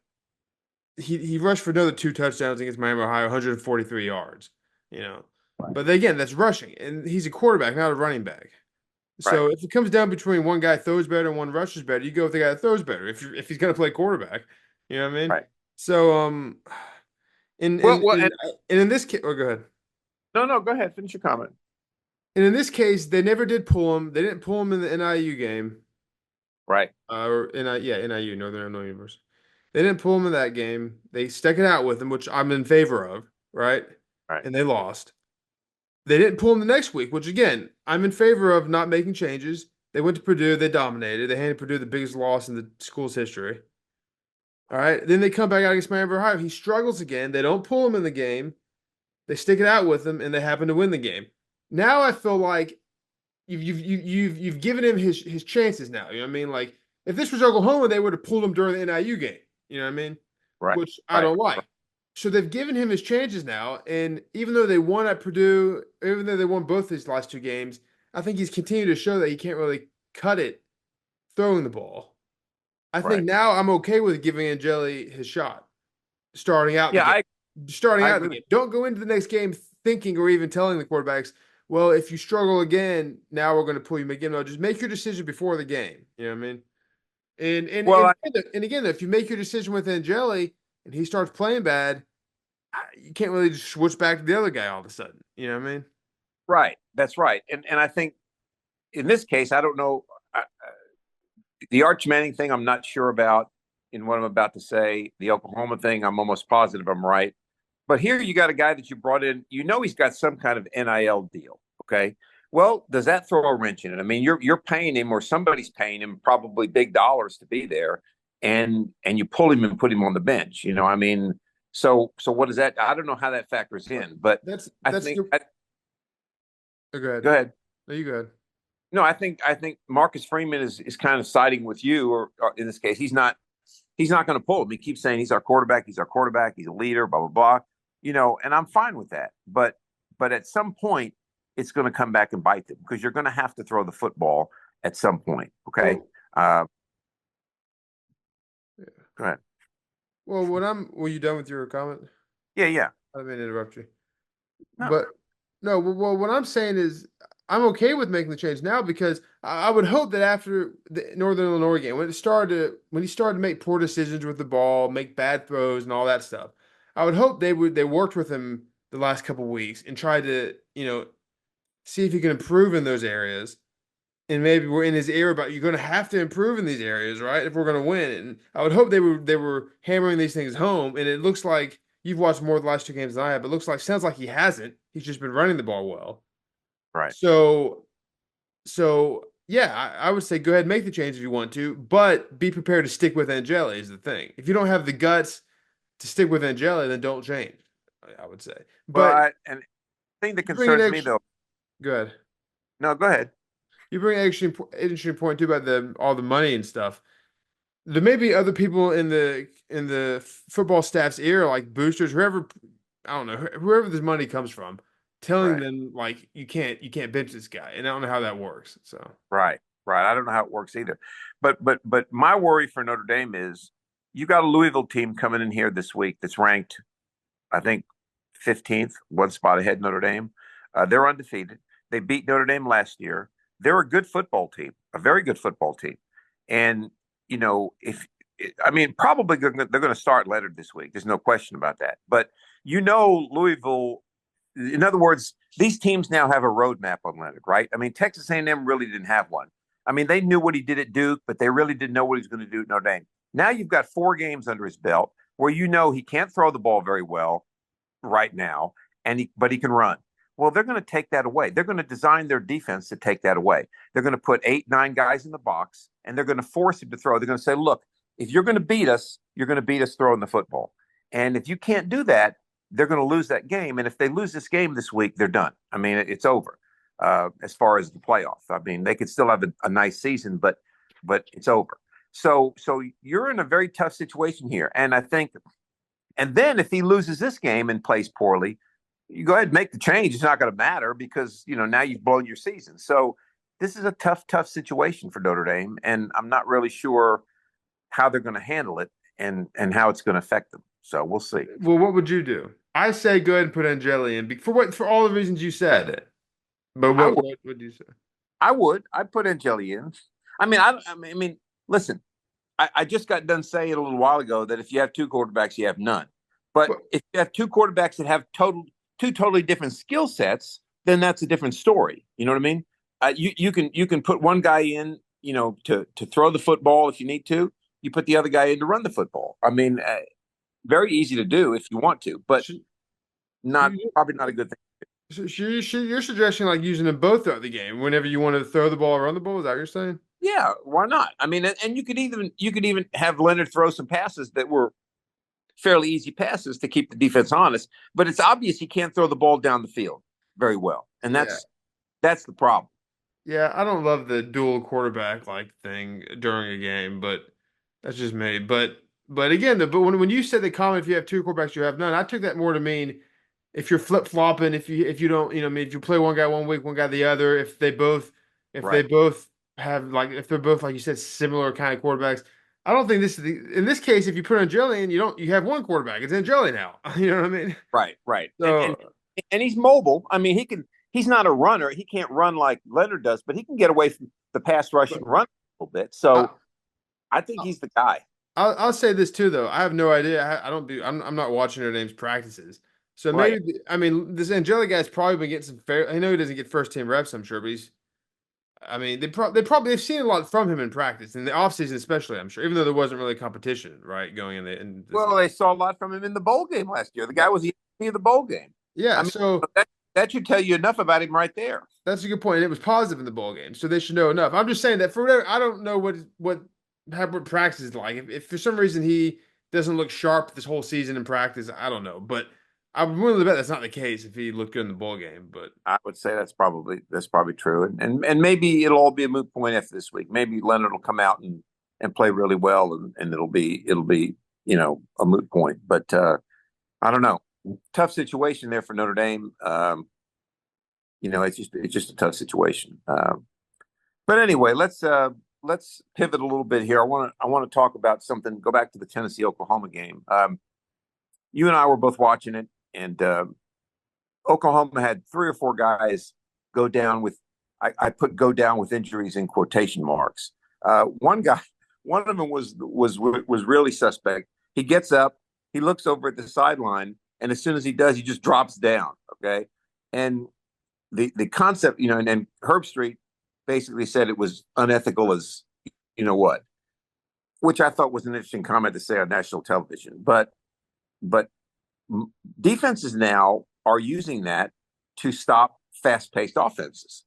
he rushed for another 2 touchdowns against Miami, Ohio, 143 yards, you know. Right. But again, that's rushing. And he's a quarterback, not a running back. So Right. if it comes down between one guy throws better and one rushes better, you go with the guy that throws better if he's going to play quarterback. You know what I mean? Right. So, in Well, in well, in, and, and in this case, oh, go ahead. no, go ahead. Finish your comment. And in this case, they never did pull him. They didn't pull him in the NIU game. Right. NIU, Northern Illinois University. They didn't pull him in that game. They stuck it out with him, which I'm in favor of, right? Right. And they lost. They didn't pull him the next week, which again, I'm in favor of not making changes. They went to Purdue, they dominated. They handed Purdue the biggest loss in the school's history. All right. Then they come back out against Miami of Ohio. He struggles again. They don't pull him in the game. They stick it out with him, and they happen to win the game. Now I feel like you've given him his chances now. You know what I mean? Like if this was Oklahoma, they would have pulled him during the NIU game. You know what I mean? Right. Which I don't like. So they've given him his chances now, and even though they won at Purdue, even though they won both these last 2 games, I think he's continued to show that he can't really cut it throwing the ball. I think now I'm okay with giving Angeli his shot, starting out. Yeah, starting I out agree. the game. Don't go into the next game thinking or even telling the quarterbacks, well, if you struggle again, now we're going to pull you again. No, just make your decision before the game. You know what I mean? And again, if you make your decision with Angeli and he starts playing bad, you can't really just switch back to the other guy all of a sudden. You know what I mean? Right. That's right. And I think in this case, I don't know. The Arch Manning thing, I'm not sure about in what I'm about to say. The Oklahoma thing, I'm almost positive I'm right. But here you got a guy that you brought in. You know he's got some kind of NIL deal, okay? Well, does that throw a wrench in it? I mean, you're paying him, or somebody's paying him probably big dollars to be there, and you pull him and put him on the bench. I mean, so what is that? I don't know how that factors in, but I That's think the oh, go ahead. go ahead. No, you go ahead. No, I think Marcus Freeman is kind of siding with you, or in this case, he's not going to pull him. He keeps saying he's our quarterback, he's our quarterback, he's a leader, blah blah blah. And I'm fine with that. But at some point, it's going to come back and bite them because you're going to have to throw the football at some point. Okay. Well, Uh, yeah. Go ahead. Well, were you done with your comment? Yeah, yeah. I didn't mean to interrupt you. No, But no, well, what I'm saying is I'm okay with making the change now because I would hope that after the Northern Illinois game, when he started to make poor decisions with the ball, make bad throws and all that stuff, I would hope they worked with him the last couple weeks and tried to, see if he can improve in those areas. And maybe we're in his era about you're going to have to improve in these areas, right? If we're going to win. And I would hope they were hammering these things home. And it looks like you've watched more of the last two games than I have, but it sounds like he hasn't. He's just been running the ball well. right. So yeah, I would say go ahead and make the change if you want to, but be prepared to stick with Angeli is the thing. If you don't have the guts to stick with Angeli, then don't change. I would say. But And the thing that you bring an concerns me extra. though. Good. No, go ahead. You bring an interesting point too about the all the money and stuff. There may be other people in the football staff's ear, like boosters, whoever I don't know, whoever this money comes from, telling Right. them like you can't bench this guy, and I don't know how that works. So Right. Right. I don't know how it works either. But my worry for Notre Dame is you got a Louisville team coming in here this week that's ranked, I think, 15th, one spot ahead of Notre Dame. They're undefeated. They beat Notre Dame last year. They're a good football team, a very good football team. And, if I mean, probably they're going to start Leonard this week. There's no question about that. But Louisville. In other words, these teams now have a roadmap on Leonard, right? I mean, Texas A&M really didn't have one. I mean, they knew what he did at Duke, but they really didn't know what he was going to do at Notre Dame. Now you've got 4 games under his belt where he can't throw the ball very well right now, but he can run. Well, they're going to take that away. They're going to design their defense to take that away. They're going to put 8, 9 guys in the box, and they're going to force him to throw. They're going to say, look, if you're going to beat us, you're going to beat us throwing the football. And if you can't do that, they're going to lose that game. And if they lose this game this week, they're done. I mean, it's over as far as the playoff. I mean, they could still have a nice season, but it's over. So you're in a very tough situation here. And I think, and then if he loses this game and plays poorly, you go ahead and make the change. It's not going to matter because, now you've blown your season. So this is a tough situation for Notre Dame. And I'm not really sure how they're going to handle it and how it's going to affect them. So we'll see. well, what would you do? I say go ahead and put Angeli in for all the reasons you said. But I what would you say? I would. I'd put Angeli in. I mean, listen. I just got done saying a little while ago that if you have 2 quarterbacks, you have none. But But if you have 2 quarterbacks that have two totally different skill sets, then that's a different story. You know what I mean? You can put one guy in, to throw the football if you need to. You put the other guy in to run the football. I mean, very easy to do if you want to, but should, not you, probably not a good thing. you're suggesting like using them both throughout the game whenever you want to throw the ball or run the ball. Is that what you're saying? Yeah, why not? I mean, and you could even have Leonard throw some passes that were fairly easy passes to keep the defense honest. But it's obvious he can't throw the ball down the field very well, and Yeah. that's the problem. Yeah, I don't love the dual quarterback like thing during a game, but that's just me. But again, but when you said the comment, if you have 2 quarterbacks, you have none, I took that more to mean if you're flip flopping, if you don't, I mean, if you play one guy one week, one guy the other, if they Right. both have like if they're both like you said similar kind of quarterbacks, I don't think this is in this case. If you put Angeli in, you have one quarterback. It's Angeli now. You know what I mean? Right, right. And So and and he's mobile. I mean, he's not a runner. He can't run like Leonard does, but he can get away from the pass rush but and run a little bit. I, So I think he's the guy. I'll say this too, though. I have no idea. I don't do. I'm not watching their names practices. So Right. maybe I mean this Angelic guy's probably been getting some fair. I know he doesn't get first team reps. I'm sure, but he's. I mean they've seen a lot from him in practice in the offseason especially. I'm sure, even though there wasn't really competition right going in the Well, season. they saw a lot from him in the bowl game last year. The guy But was the MVP of the bowl game. yeah, I mean, so that that should tell you enough about him right there. That's a good point. It was positive in the bowl game, so they should know enough. I'm just saying that for whatever, I don't know what practice is like. If for some reason he doesn't look sharp this whole season in practice, I don't know. But I'm willing to bet that's not the case if he looked good in the bowl game. But I would say that's probably true, and maybe it'll all be a moot point after this week. Maybe Leonard will come out and play really well, and it'll be a moot point. But I don't know. Tough situation there for Notre Dame. It's just a tough situation. But anyway, let's pivot a little bit here. I want to talk about something. Go back to the Tennessee Oklahoma game. You and I were both watching it, and Oklahoma had three or four guys go down with. I put "go down with injuries" in quotation marks. One guy, one of them was really suspect. He gets up, he looks over at the sideline, and as soon as he does, he just drops down. Okay, and the concept, and Herb Street basically said it was unethical as what, which I thought was an interesting comment to say on national television. But defenses now are using that to stop fast-paced offenses.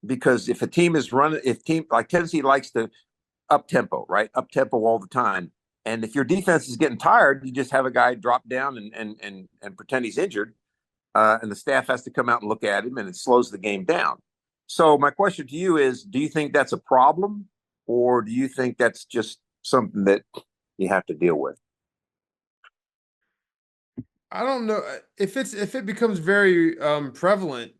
Because if a team is running, if team like Tennessee likes to up tempo, right? Up tempo all the time. And if your defense is getting tired, you just have a guy drop down and pretend he's injured. And the staff has to come out and look at him, and it slows the game down. So my question to you is, do you think that's a problem, or do you think that's just something that you have to deal with? I don't know if it becomes very prevalent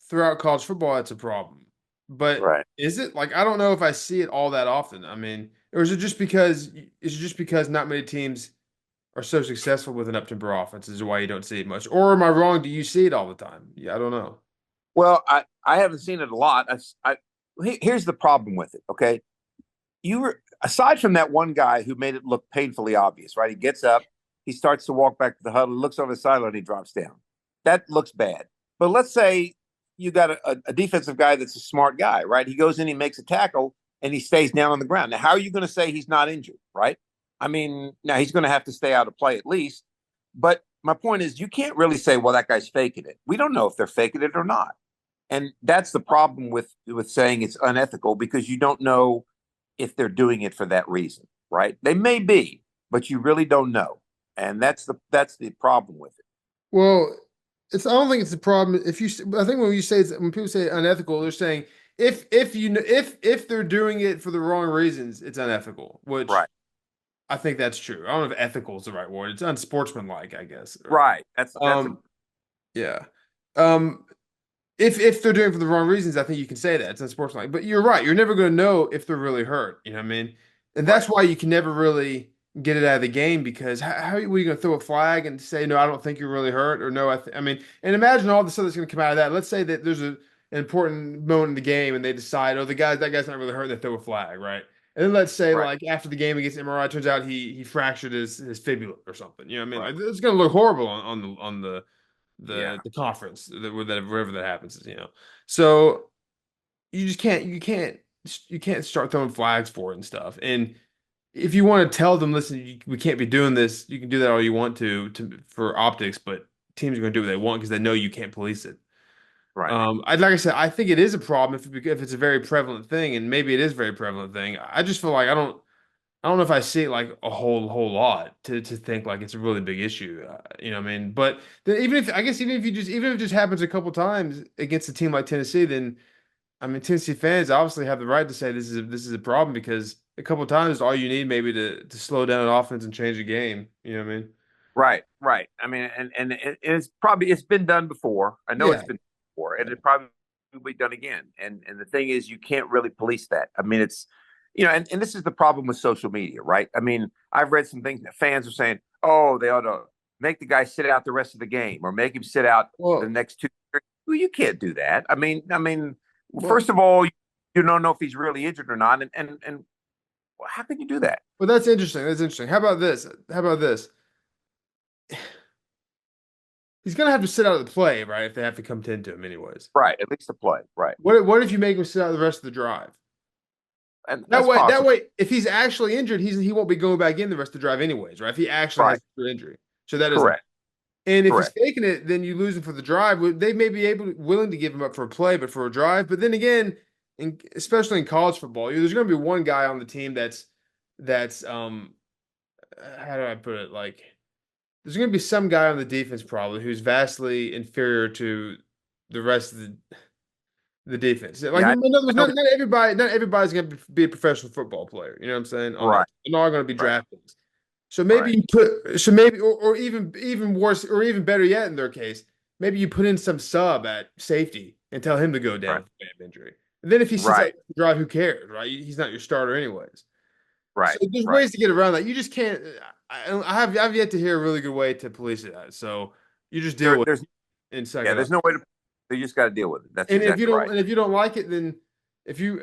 throughout college football, it's a problem. But Right. is it like I don't know if I see it all that often. I mean, or is it just because not many teams are so successful with an up-tempo offense is why you don't see it much? Or am I wrong? Do you see it all the time? Yeah, I don't know. Well, I haven't seen it a lot. Here's the problem with it. Okay, you were aside from that one guy who made it look painfully obvious, right? He gets up, he starts to walk back to the huddle, looks over the sideline, he drops down. That looks bad. But let's say you got a defensive guy that's a smart guy, right? He goes in, he makes a tackle, and he stays down on the ground. Now, how are you going to say he's not injured, right? I mean, now he's going to have to stay out of play at least. But my point is, you can't really say, well, that guy's faking it. We don't know if they're faking it or not. And that's the problem with saying it's unethical, because you don't know if they're doing it for that reason, right? They may be, but you really don't know. And that's the problem with it. Well, I don't think it's a problem I think when people say unethical, they're saying if they're doing it for the wrong reasons, it's unethical, which Right. I think that's true. I don't know if ethical is the right word. It's unsportsmanlike, I guess. Right. That's a Um, yeah. Um, if they're doing it for the wrong reasons, I think you can say that it's unsportsmanlike. But you're right. You're never going to know if they're really hurt. You know what I mean? And that's right. why you can never really get it out of the game, because how are you going to throw a flag and say, no, I don't think you're really hurt, or no, I mean, and imagine all the stuff that's going to come out of that. Let's say that there's an important moment in the game and they decide, oh, that guy's not really hurt, they throw a flag, right? And then let's say Right. like after the game against MRI, it turns out he fractured his fibula or something. You know what I Right. mean? Like it's going to look horrible on Yeah. the conference wherever that happens, you know. So you just can't start throwing flags for it and stuff. And if you want to tell them, listen, we can't be doing this, you can do that all you want to for optics, but teams are going to do what they want because they know you can't police it. Right. Like I said, I think it is a problem if it's a very prevalent thing, and maybe it is a very prevalent thing. I just feel like I don't know if I see it like a whole lot to think like it's a really big issue. You know what I mean? But then even if it just happens a couple times against a team like Tennessee, then I mean Tennessee fans obviously have the right to say this is a problem, because a couple times is all you need maybe to slow down an offense and change a game. You know what I mean? Right. Right. I mean, and it's been done before. I know Yeah. it's been done before, and it probably will be done again. And the thing is, you can't really police that. I mean, it's and this is the problem with social media, right? I mean, I've read some things that fans are saying, oh, they ought to make the guy sit out the rest of the game, or make him sit out the Well, next two. Well, you can't do that. I mean, well, first of all, you don't know if he's really injured or not, and how can you do that? well, that's interesting. That's interesting. How about this? How about this? He's gonna have to sit out of the play, right? If they have to come to him anyways. Right, at least to play. Right, What if you make him sit out the rest of the drive? and That that's way, that possible. way, if he's actually injured, he won't be going back in the rest of the drive anyways, right? If he actually has Right, an injury, so that is, correct. And if he's Correct. faking it, then you lose him for the drive. They may be willing to give him up for a play, but for a drive. But then again, especially in college football, there's going to be one guy on the team that's how do I put it? Like there's going to be some guy on the defense probably who's vastly inferior to the rest of the defense. Like Yeah, in other I words, know. not everybody's going to be a professional football player. You know what I'm saying? On that, Right. they're all going to be Right. draft picks. So maybe Right. you put, so maybe, or even worse, or even better yet, in their case, maybe you put in some sub at safety and tell him to go down Right. with a bad injury. And then if he sits out Right. the drive, who cares, right? He's not your starter anyways. So Right. there's Right. ways to get around that. You just can't. I've yet to hear a really good way to police that. So you just deal with There's it and suck yeah. it up. There's no way to. You just got to deal with it. That's And if you exactly don't, right. and if you don't like it, then if you,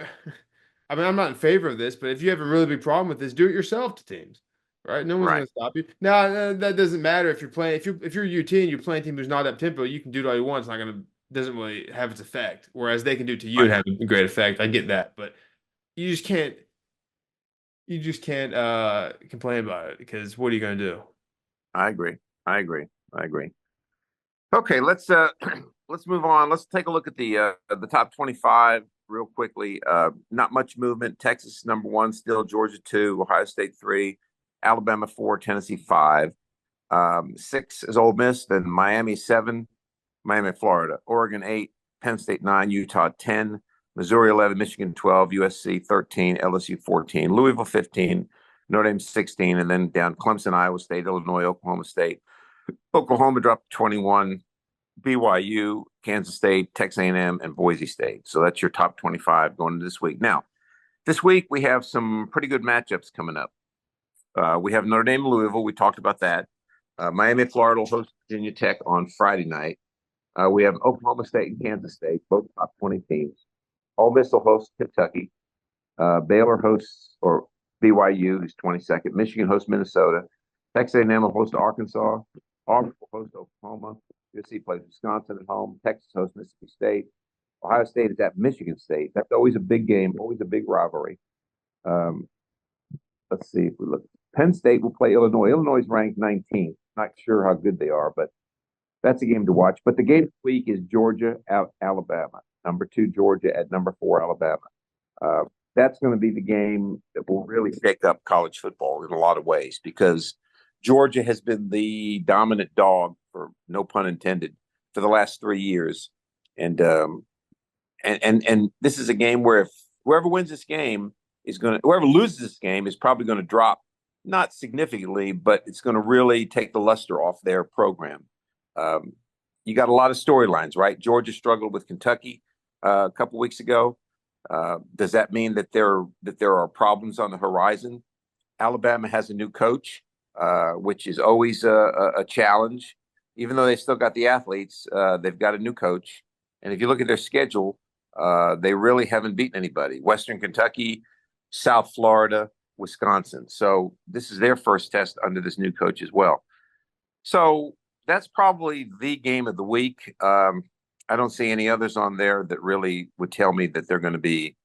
I mean, I'm not in favor of this, but if you have a really big problem with this, do it yourself to teams, right? No one's going Right. to stop you. Now, that doesn't matter if you're playing. If you're UT and you're playing a team who's not up tempo, you can do it all you want. It's not going to doesn't really have its effect. Whereas they can do it to you Right. and have a great effect. I get that, but you just can't. You just can't complain about it because what are you going to do? I agree. I agree. I agree. Okay, let's let's move on. Let's take a look at the top 25 real quickly. Not much movement. Texas number one, still Georgia two, Ohio State three, Alabama four, Tennessee five. Six is Ole Miss, then Miami seven, Miami, Florida, Oregon eight, Penn State nine, Utah 10, Missouri 11, Michigan 12, USC 13, LSU 14, Louisville 15, Notre Dame 16, and then down Clemson, Iowa State, Illinois, Oklahoma State. Oklahoma dropped 21, BYU, Kansas State, Texas A&M, and Boise State. So that's your top 25 going into this week. Now, this week we have some pretty good matchups coming up. We have Notre Dame, Louisville. We talked about that. Miami, Florida will host Virginia Tech on Friday night. We have Oklahoma State and Kansas State, both top 20 teams. Ole Miss will host Kentucky. Baylor hosts or BYU, who's 22nd. Michigan hosts Minnesota. Texas A&M will host Arkansas. Auburn will host Oklahoma. USC plays Wisconsin at home. Texas hosts Mississippi State. Ohio State is at Michigan State. That's always a big game, always a big rivalry. Um, let's see if we look. Penn State will play Illinois. Illinois is ranked 19th. Not sure how good they are, but that's a game to watch. But the game this week is Georgia at Alabama. Number two, Georgia at number four, Alabama. Uh, that's going to be the game that will really shake up college football in a lot of ways because Georgia has been the dominant dog, for no pun intended, for the last 3 years, and this is a game where if whoever wins this game is going to, whoever loses this game is probably going to drop, not significantly, but it's going to really take the luster off their program. Um, you got a lot of storylines, right? Georgia struggled with Kentucky a couple weeks ago. Does that mean that there are problems on the horizon? Alabama has a new coach, which is always a challenge. Even though they still got the athletes, they've got a new coach. And if you look at their schedule, they really haven't beaten anybody. Western Kentucky, South Florida, Wisconsin. So this is their first test under this new coach as well. So that's probably the game of the week. I don't see any others on there that really would tell me that they're going to be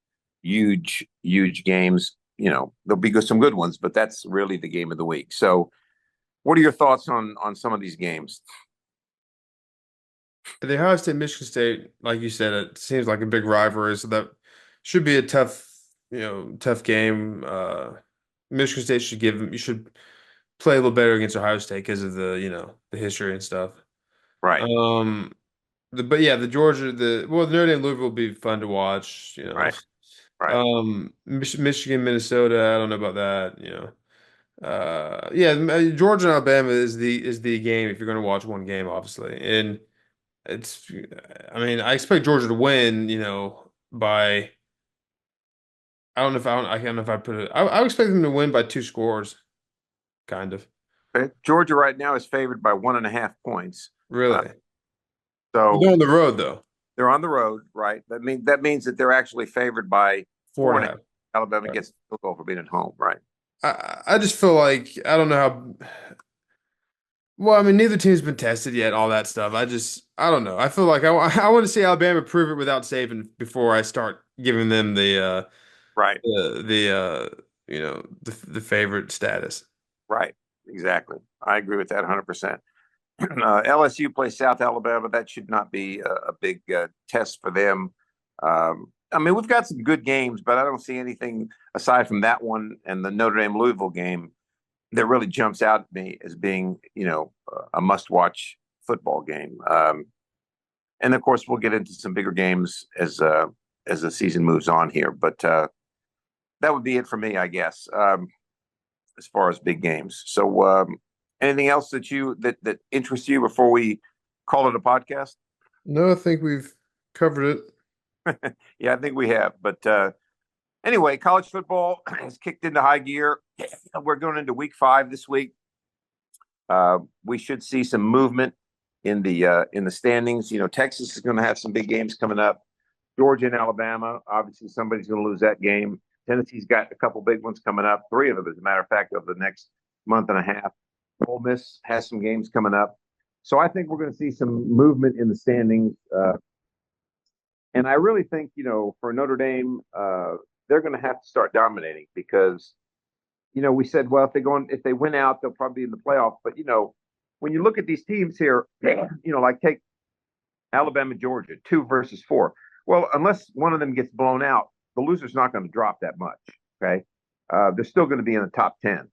huge, huge games. There'll be some good ones, but that's really the game of the week. So, what are your thoughts on some of these games? The Ohio State, Michigan State, like you said, it seems like a big rivalry, so that should be a tough game. Michigan State should you should play a little better against Ohio State because of the history and stuff. Right, Um, but yeah, the Georgia, the Notre Dame Louisville will be fun to watch. right, right. Michigan, Minnesota, I don't know about that. Yeah, Georgia and Alabama is the game if you're going to watch one game, obviously, and it's. I mean, I expect Georgia to win. By I don't know if I don't know if I put it. I would expect them to win by two scores, kind of. Okay. Georgia right now is favored by 1.5 points. Uh, Really, they're so on the road though. they're on the road, right? That means that they're actually favored by Four four and and a a half. half. Alabama Right. gets the field goal for being at home, right? I just feel like I don't know how. Well, I mean, neither team's been tested yet, all that stuff. I don't know. I feel like I want to see Alabama prove it without saving before I start giving them Right, the favorite status. right, exactly. I agree with that 100%. LSU plays South Alabama. That should not be a big test for them. I mean, we've got some good games, but I don't see anything aside from that one and the Notre Dame Louisville game that really jumps out at me as being, a must-watch football game. And of course, we'll get into some bigger games as the season moves on here. But that would be it for me, I guess, as far as big games. So, anything else that interests you before we call it a podcast? No, I think we've covered it. Yeah, I think we have. But anyway, college football has kicked into high gear. We're going into week 5 this week. We should see some movement in the standings. Texas is going to have some big games coming up. Georgia and Alabama, obviously somebody's going to lose that game. Tennessee's got a couple big ones coming up, 3 of them, as a matter of fact, over the next month and a half. Ole Miss has some games coming up. So I think we're going to see some movement in the standings. And I really think, for Notre Dame, they're going to have to start dominating because, we said, well, if they win out, they'll probably be in the playoff. But, when you look at these teams here, like take Alabama, Georgia, 2 versus 4. Well, unless one of them gets blown out, the loser's not going to drop that much. Okay. They're still going to be in the top 10.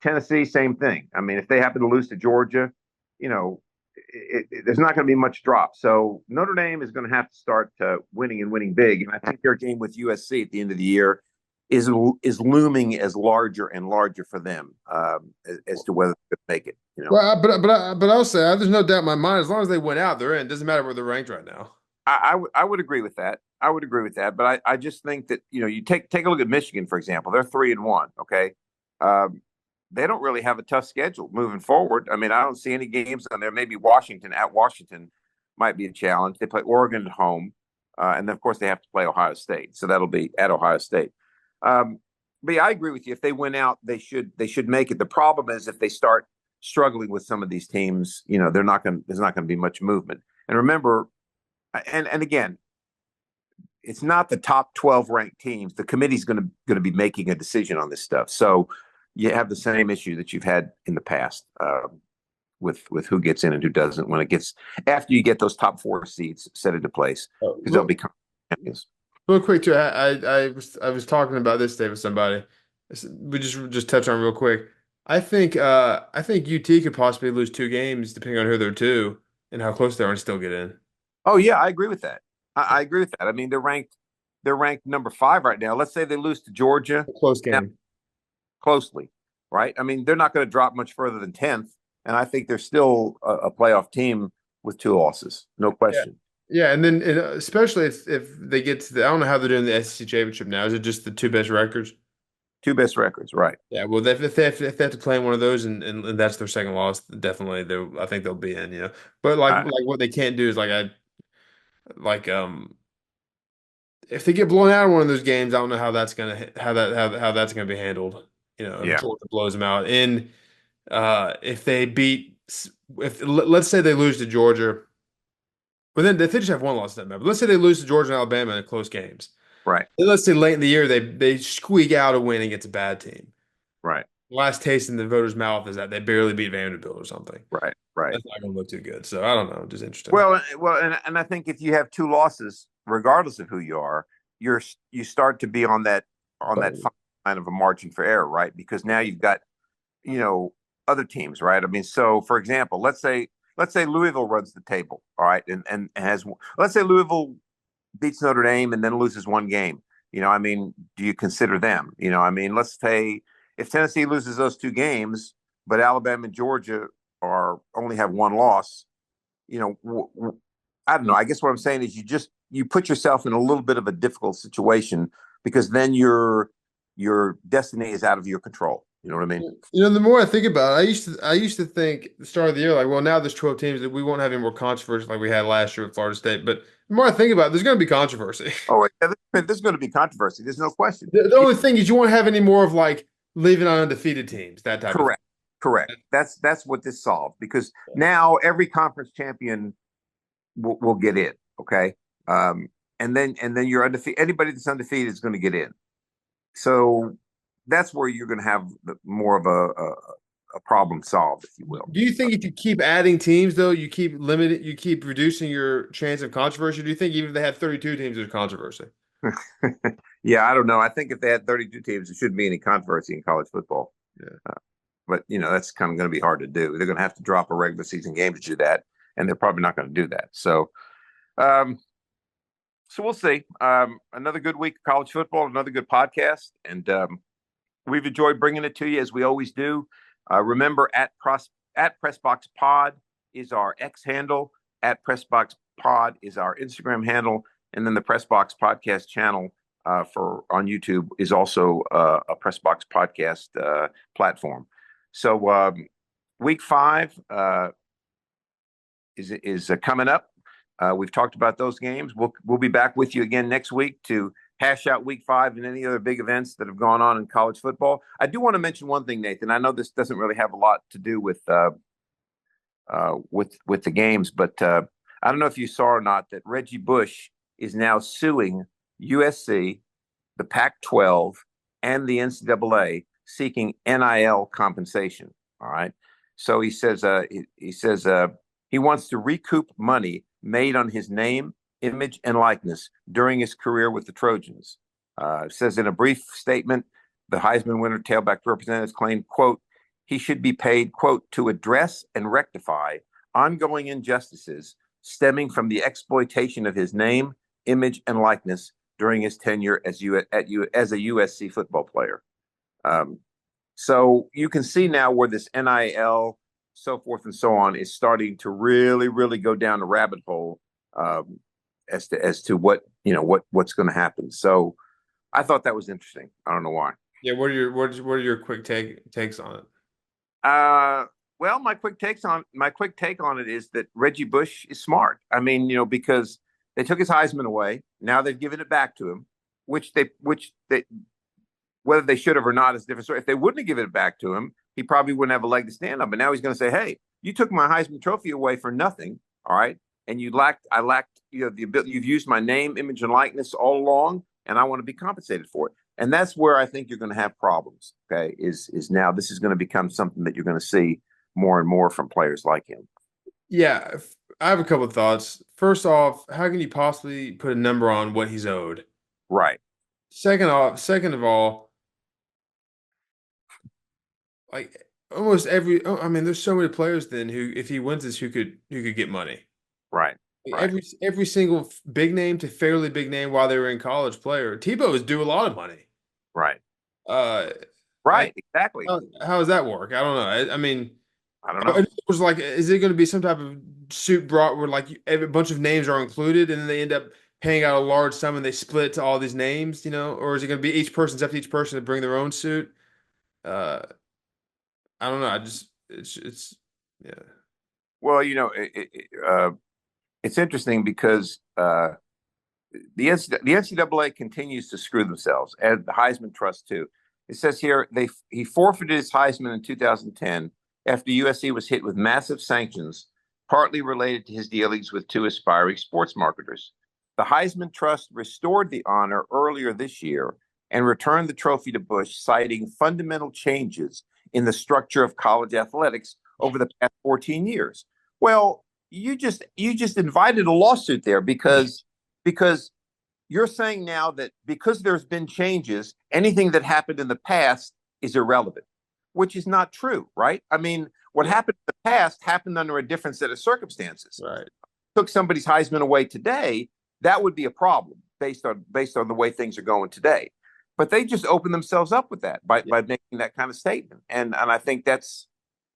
Tennessee, same thing. I mean, if they happen to lose to Georgia, there's not going to be much drop. So Notre Dame is going to have to start winning and winning big. And I think their game with USC at the end of the year is looming as larger and larger for them as to whether they could make it. Well, but I'll say there's no doubt in my mind. As long as they went out, they're in. It doesn't matter where they're ranked right now. I would agree with that. I would agree with that. But I just think that, you take a look at Michigan, for example. They're 3-1. Okay. They don't really have a tough schedule moving forward. I mean, I don't see any games on there. Maybe Washington might be a challenge. They play Oregon at home. And then, of course, they have to play Ohio State. So that'll be at Ohio State. But yeah, I agree with you. If they win out, they should make it. The problem is if they start struggling with some of these teams, there's not going to be much movement. And remember, and again, it's not the top 12 ranked teams. The committee's going to be making a decision on this stuff. So you have the same issue that you've had in the past with who gets in and who doesn't when it gets after you get those top 4 seeds set into place because they'll become champions. Real quick too, I was talking about this today with somebody. We just touch on real quick. I think UT could possibly lose 2 games depending on who they're to and how close they are and still get in. Oh yeah, I agree with that. I agree with that. I mean, they're ranked number 5 right now. Let's say they lose to Georgia, Close game. closely, right? I mean, they're not going to drop much further than 10th, and I think they're still a playoff team with 2 losses, no question. Yeah, and then especially if they get to I don't know how they're doing the SEC championship now. Is it just the 2 best records? 2 best records, right? Yeah, well, if they have to play in one of those and that's their second loss, definitely I think they'll be in. But like what they can't do is like if they get blown out in one of those games, I don't know how that's gonna how that's gonna be handled. If Georgia blows them out, and if they let's say they lose to Georgia, well then if they just have 1 loss, doesn't matter. But let's say they lose to Georgia and Alabama in close games. Right. And let's say late in the year they squeak out a win against a bad team. Right. Last taste in the voters' mouth is that they barely beat Vanderbilt or something. Right. That's not going to look too good. So I don't know, just interesting. Well, and I think if you have 2 losses, regardless of who you are, you start to be on that kind of a margin for error, right? Because now you've got other teams, right? I mean, so for example, let's say Louisville runs the table, all right, and has let's say Louisville beats Notre Dame and then loses 1 game. I mean, do you consider them? I mean, let's say if Tennessee loses those 2 games, but Alabama and Georgia only have 1 loss, I don't know. I guess what I'm saying is you put yourself in a little bit of a difficult situation because then your destiny is out of your control. You know what I mean? The more I think about it, I used to think at the start of the year, like, well, now there's 12 teams that we won't have any more controversy like we had last year with Florida State. But the more I think about it, there's going to be controversy. Oh, yeah, there's going to be controversy. There's no question. The only thing is you won't have any more of like leaving on undefeated teams, that type of thing. Correct. That's what this solved because now every conference champion will get in. Okay. And then you're undefeated. Anybody that's undefeated is going to get in. So that's where you're going to have more of a problem solved, if you will. Do you think if you keep adding teams, though, you keep reducing your chance of controversy? Do you think even if they had 32 teams, there's controversy? Yeah, I don't know. I think if they had 32 teams, there shouldn't be any controversy in college football. Yeah. But that's kind of going to be hard to do. They're going to have to drop a regular season game to do that, and they're probably not going to do that. Um, so we'll see. Another good week of college football, another good podcast, and we've enjoyed bringing it to you as we always do. Remember, at Pressbox Pod is our X handle. At Pressbox Pod is our Instagram handle, and then the Pressbox Podcast channel for on YouTube is also a Pressbox Podcast platform. So week 5 is coming up. We've talked about those games. We'll be back with you again next week to hash out week 5 and any other big events that have gone on in college football. I do want to mention one thing, Nathan. I know this doesn't really have a lot to do with the games, but I don't know if you saw or not that Reggie Bush is now suing USC, the Pac-12, and the NCAA seeking NIL compensation. All right. So he says he wants to recoup money made on his name, image, and likeness during his career with the Trojans. Says in a brief statement, the Heisman winner tailback representatives claimed, quote, he should be paid, quote, to address and rectify ongoing injustices stemming from the exploitation of his name, image, and likeness during his tenure as a USC football player. So you can see now where this NIL, so forth and so on, is starting to really, really go down the rabbit hole as to what's going to happen. So I thought that was interesting. I don't know why. Yeah, what are your quick takes on it? Well, my quick take on it is that Reggie Bush is smart. I mean, because they took his Heisman away. Now they've given it back to him, which they whether they should have or not is a different story. If they wouldn't have given it back to him, he probably wouldn't have a leg to stand on. But now he's going to say, "Hey, you took my Heisman Trophy away for nothing, all right? And I lacked, the ability. You've used my name, image, and likeness all along, and I want to be compensated for it." And that's where I think you're going to have problems. Okay, is now this is going to become something that you're going to see more and more from players like him. Yeah, I have a couple of thoughts. First off, how can you possibly put a number on what he's owed? Right. Second of all, like almost I mean, there's so many players then who, if he wins this, who could get money. Right. Right. Every single big name to fairly big name while they were in college player. Tebow is due a lot of money. Right. Uh, Right. Exactly. how does that work? I don't know. I mean, I don't know. it was like, is it going to be some type of suit brought where like a bunch of names are included and then they end up paying out a large sum and they split to all these names, or is it going to be each person's up to each person to bring their own suit? Uh, I don't know. It's yeah. Well, it's interesting because the NCAA continues to screw themselves, and the Heisman Trust too. It says here he forfeited his Heisman in 2010 after USC was hit with massive sanctions, partly related to his dealings with 2 aspiring sports marketers. The Heisman Trust restored the honor earlier this year and returned the trophy to Bush, citing fundamental changes in the structure of college athletics over the past 14 years. Well, you just invited a lawsuit there because you're saying now that because there's been changes, anything that happened in the past is irrelevant, which is not true, right? I mean, what happened in the past happened under a different set of circumstances. Right. Took somebody's Heisman away today, that would be a problem based on the way things are going today. But they just open themselves up with that by making that kind of statement, and I think that's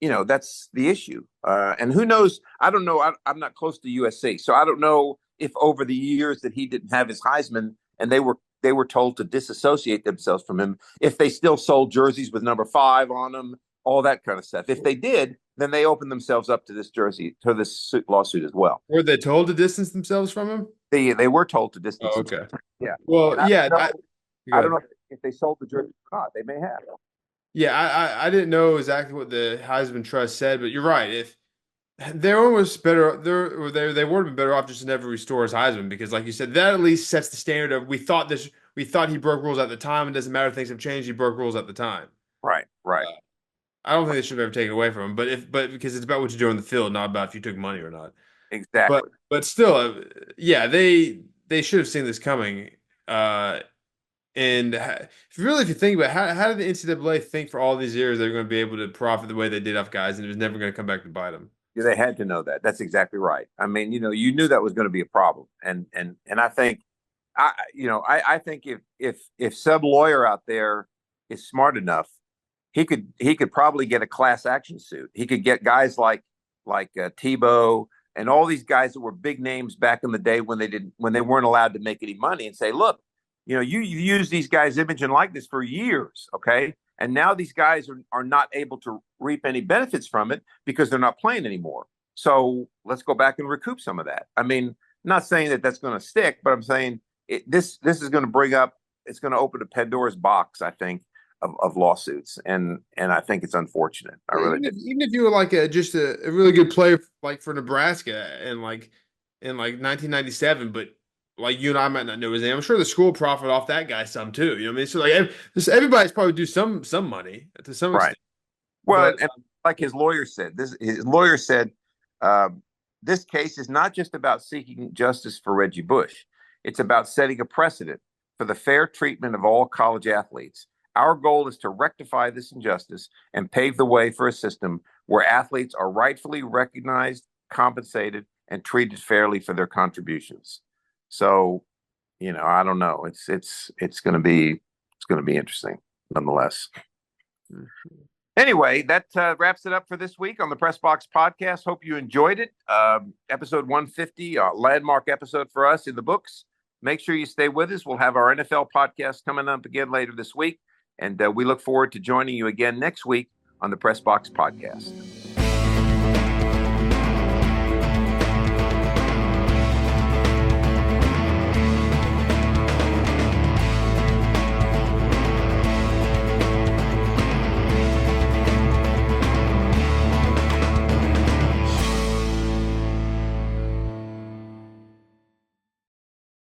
the issue. And who knows? I don't know. I'm not close to USC, so I don't know if over the years that he didn't have his Heisman and they were told to disassociate themselves from him, if they still sold jerseys with number 5 on them, all that kind of stuff. If they did, then they opened themselves up to this lawsuit as well. Were they told to distance themselves from him? They were told to distance. Oh, okay. Yeah. Well, yeah. I don't know if they sold the jersey or not. They may have. Yeah, I didn't know exactly what the Heisman Trust said, but you're right. If they're almost better, they would have been better off just to never restore his Heisman because, like you said, that at least sets the standard of we thought he broke rules at the time. It doesn't matter if things have changed. He broke rules at the time. Right. Right. I don't think they should have ever taken it away from him. But because it's about what you do on the field, not about if you took money or not. But Exactly. but still, yeah, they should have seen this coming. And if you think about it, how did the NCAA think for all these years they're going to be able to profit the way they did off guys, and it was never going to come back to bite them? Yeah, they had to know that. That's exactly right. I mean, you knew that was going to be a problem, and I think, I think if sub lawyer out there is smart enough, he could probably get a class action suit. He could get guys like Tebow and all these guys that were big names back in the day when they weren't allowed to make any money, and say, look, you've used these guys' image and likeness for years, okay? And now these guys are not able to reap any benefits from it because they're not playing anymore. So let's go back and recoup some of that. I mean, I'm not saying that that's going to stick, but I'm saying this is going to it's going to open a Pandora's box, I think, of lawsuits, and I think it's unfortunate. I really do. Even if you were like just a really good player like for Nebraska and in like 1997, but like you and I might not know his name. I'm sure the school profit off that guy some too. You know what I mean? So like everybody's probably do some money to some Right. extent. Well, But and like his lawyer said, uh, this case is not just about seeking justice for Reggie Bush. It's about setting a precedent for the fair treatment of all college athletes. Our goal is to rectify this injustice and pave the way for a system where athletes are rightfully recognized, compensated, and treated fairly for their contributions. So, I don't know. It's going to be interesting nonetheless. Anyway, that wraps it up for this week on the Press Box Podcast. Hope you enjoyed it. Episode 150, landmark episode for us in the books. Make sure you stay with us. We'll have our NFL podcast coming up again later this week. And we look forward to joining you again next week on the Press Box Podcast.